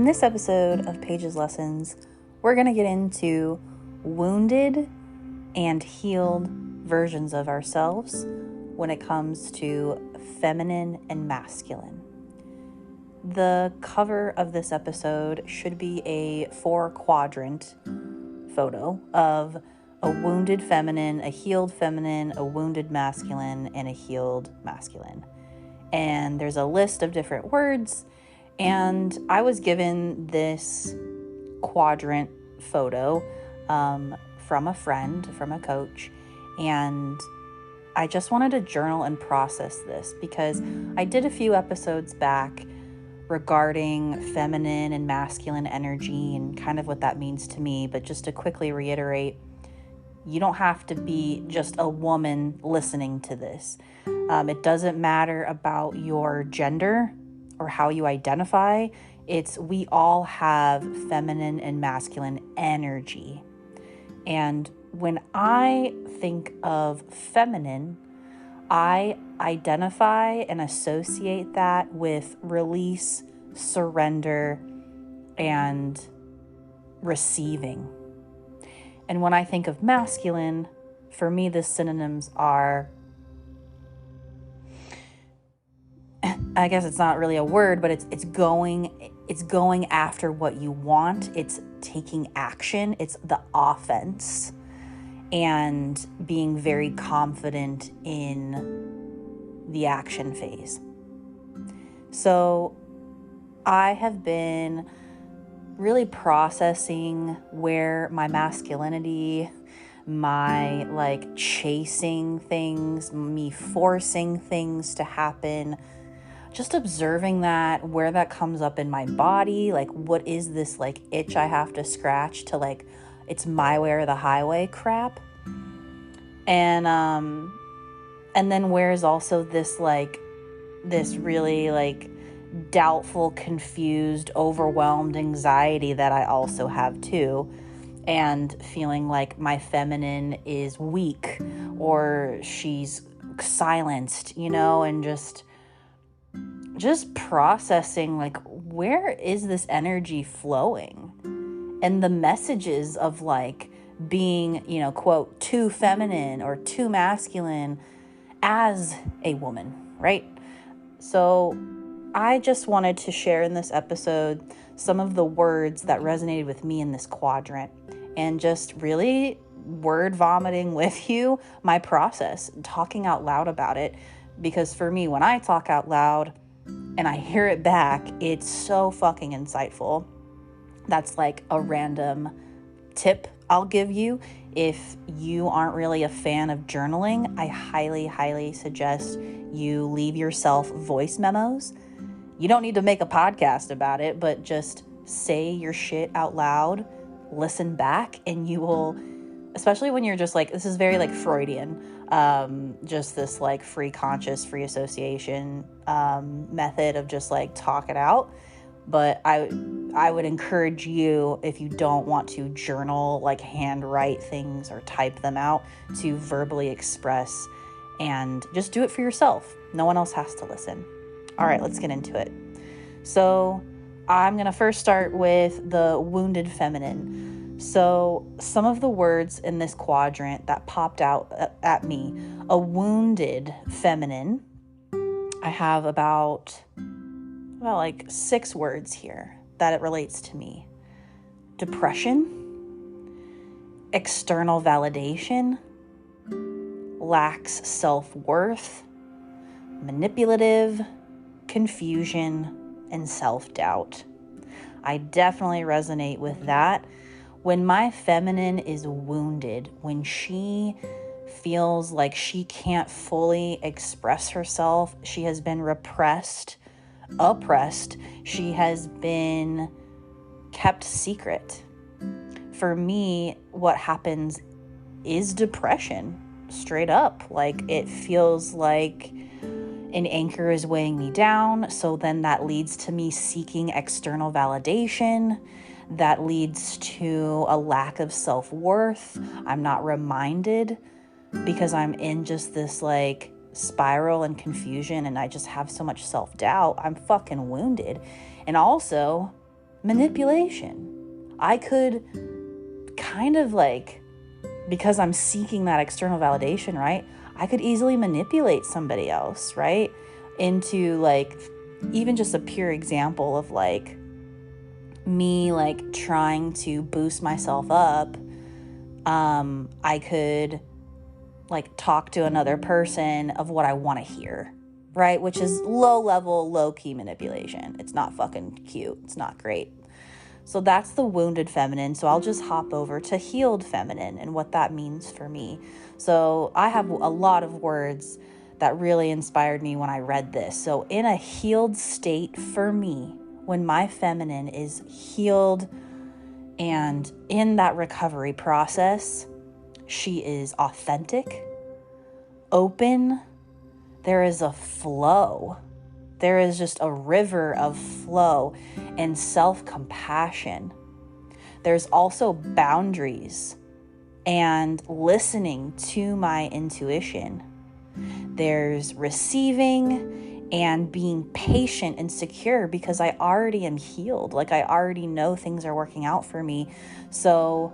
In this episode of Paige's Lessons, we're going to get into wounded and healed versions of ourselves when it comes to feminine and masculine. The cover of this episode should be a 4-quadrant photo of a wounded feminine, a healed feminine, a wounded masculine, and a healed masculine. And there's a list of different words, and I was given this quadrant photo from a friend, from a coach, and I just wanted to journal and process this because I did a few episodes back regarding feminine and masculine energy and kind of what that means to me. But just to quickly reiterate, you don't have to be just a woman listening to this. It doesn't matter about your gender or how you identify. We all have feminine and masculine energy. And when I think of feminine, I identify and associate that with release, surrender, and receiving. And when I think of masculine, for me, the synonyms are, I guess it's not really a word, but it's going after what you want. It's taking action. It's the offense and being very confident in the action phase. So I have been really processing where my masculinity, my chasing things, me forcing things to happen, just observing that, where that comes up in my body, what is this itch I have to scratch to it's my way or the highway crap. And then where's also this this really doubtful, confused, overwhelmed anxiety that I also have too, and feeling like my feminine is weak or she's silenced, and just processing where is this energy flowing, and the messages of being, quote, too feminine or too masculine as a woman, right? So I just wanted to share in this episode some of the words that resonated with me in this quadrant, and just really word vomiting with you my process, talking out loud about it. Because for me, when I talk out loud and I hear it back, it's so fucking insightful. That's a random tip I'll give you. If you aren't really a fan of journaling, I highly, highly suggest you leave yourself voice memos. You don't need to make a podcast about it, but just say your shit out loud, listen back, and you will, especially when you're just this is very Freudian, just this free conscious, free association method of just talk it out. But I would encourage you, if you don't want to journal, handwrite things or type them out, to verbally express and just do it for yourself. No one else has to listen. All right, let's get into it. So I'm going to first start with the wounded feminine. So some of the words in this quadrant that popped out at me: a wounded feminine. I have about 6 words here that it relates to me: depression, external validation, lacks self-worth, manipulative, confusion, and self-doubt. I definitely resonate with that. When my feminine is wounded, when she feels like she can't fully express herself, she has been repressed, oppressed, she has been kept secret. For me, what happens is depression, straight up. It feels like an anchor is weighing me down. So then that leads to me seeking external validation. That leads to a lack of self-worth. I'm not reminded because I'm in just this spiral and confusion, and I just have so much self-doubt. I'm fucking wounded. And also, manipulation. I could kind of like, because I'm seeking that external validation, right? I could easily manipulate somebody else, right? Into like, even just a pure example of like me like trying to boost myself up. I could like talk to another person of what I want to hear, right? Which is low level, low key manipulation. It's not fucking cute. It's not great. So that's the wounded feminine. So I'll just hop over to healed feminine and what that means for me. So I have a lot of words that really inspired me when I read this. So in a healed state for me, when my feminine is healed and in that recovery process, she is authentic, open. There is a flow. There is just a river of flow and self-compassion. There's also boundaries and listening to my intuition. There's receiving and being patient and secure because I already am healed. Like I already know things are working out for me. So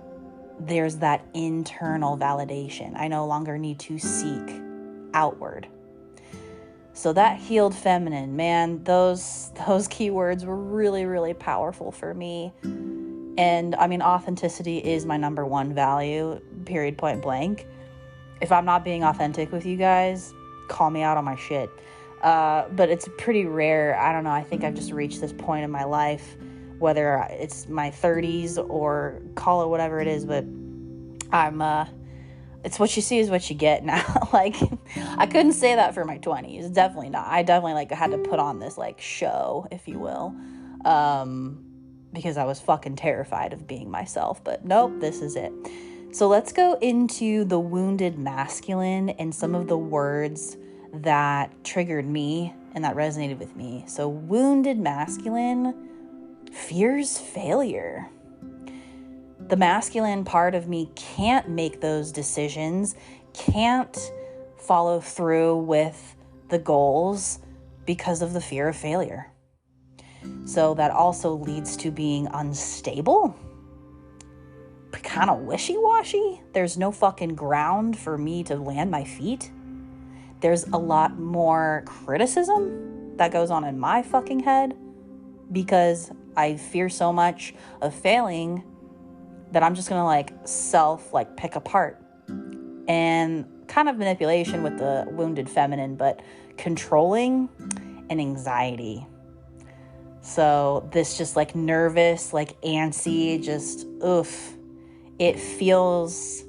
there's that internal validation. I no longer need to seek outward. So that healed feminine, man, those keywords were really, really powerful for me. And I mean, authenticity is my number one value, period, point blank. If I'm not being authentic with you guys, call me out on my shit. But it's pretty rare. I don't know. I think I've just reached this point in my life, whether it's my 30s or call it whatever it is, but it's what you see is what you get now. Like, I couldn't say that for my 20s. Definitely not. I definitely like had to put on this like show, if you will, because I was fucking terrified of being myself. But nope, this is it. So let's go into the wounded masculine and some of the words that triggered me and that resonated with me. So wounded masculine fears failure. The masculine part of me can't make those decisions, can't follow through with the goals because of the fear of failure. So that also leads to being unstable, kind of wishy-washy. There's no fucking ground for me to land my feet. There's a lot more criticism that goes on in my fucking head because I fear so much of failing that I'm just going to pick apart. And kind of manipulation with the wounded feminine, but controlling and anxiety. So this just like nervous, like antsy, just oof. It feels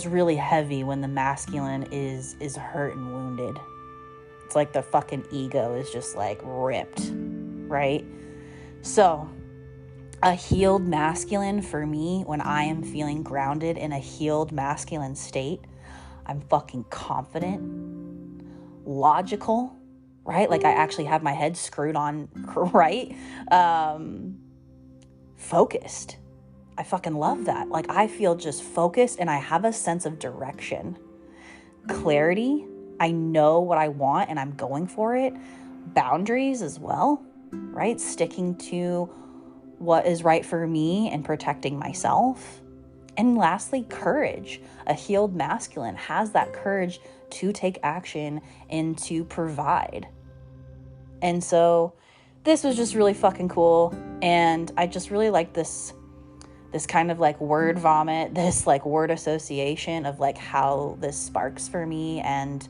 really heavy when the masculine is hurt and wounded. It's like the fucking ego is just like ripped, right? So a healed masculine for me, when I am feeling grounded in a healed masculine state, I'm fucking confident, logical, right? Like I actually have my head screwed on, right? Focused. I fucking love that. Like I feel just focused and I have a sense of direction. Clarity. I know what I want and I'm going for it. Boundaries as well, right? Sticking to what is right for me and protecting myself. And lastly, courage. A healed masculine has that courage to take action and to provide. And so this was just really fucking cool. And I just really like this kind of like word vomit, this like word association of like how this sparks for me. And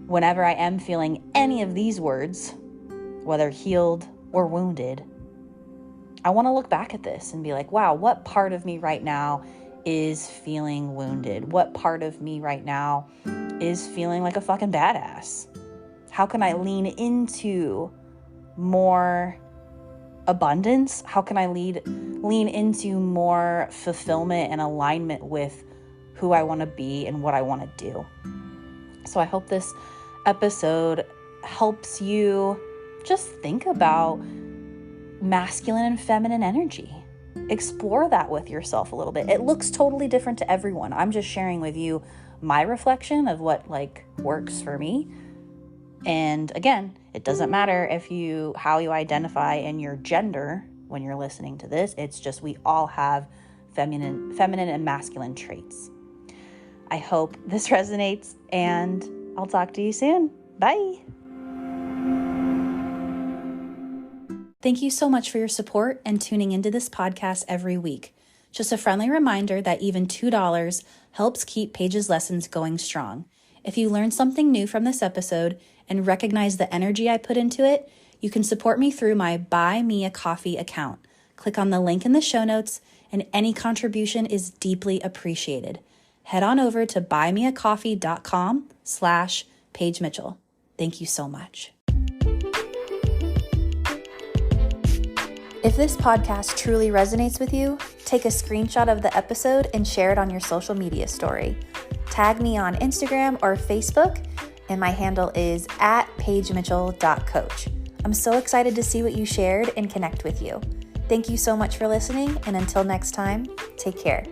whenever I am feeling any of these words, whether healed or wounded, I want to look back at this and be like, wow, what part of me right now is feeling wounded? What part of me right now is feeling like a fucking badass? How can I lean into more abundance? How can I lean into more fulfillment and alignment with who I want to be and what I want to do? So I hope this episode helps you just think about masculine and feminine energy. Explore that with yourself a little bit. It looks totally different to everyone. I'm just sharing with you my reflection of what like works for me. And again, it doesn't matter how you identify in your gender when you're listening to this. It's just we all have feminine and masculine traits. I hope this resonates, and I'll talk to you soon. Bye. Thank you so much for your support and tuning into this podcast every week. Just a friendly reminder that even $2 helps keep Paige's lessons going strong. If you learned something new from this episode and recognize the energy I put into it, you can support me through my Buy Me a Coffee account. Click on the link in the show notes, and any contribution is deeply appreciated. Head on over to buymeacoffee.com/Paige Mitchell. Thank you so much. If this podcast truly resonates with you, take a screenshot of the episode and share it on your social media story. Tag me on Instagram or Facebook, and my handle is @paigemitchell.coach. I'm so excited to see what you shared and connect with you. Thank you so much for listening, and until next time, take care.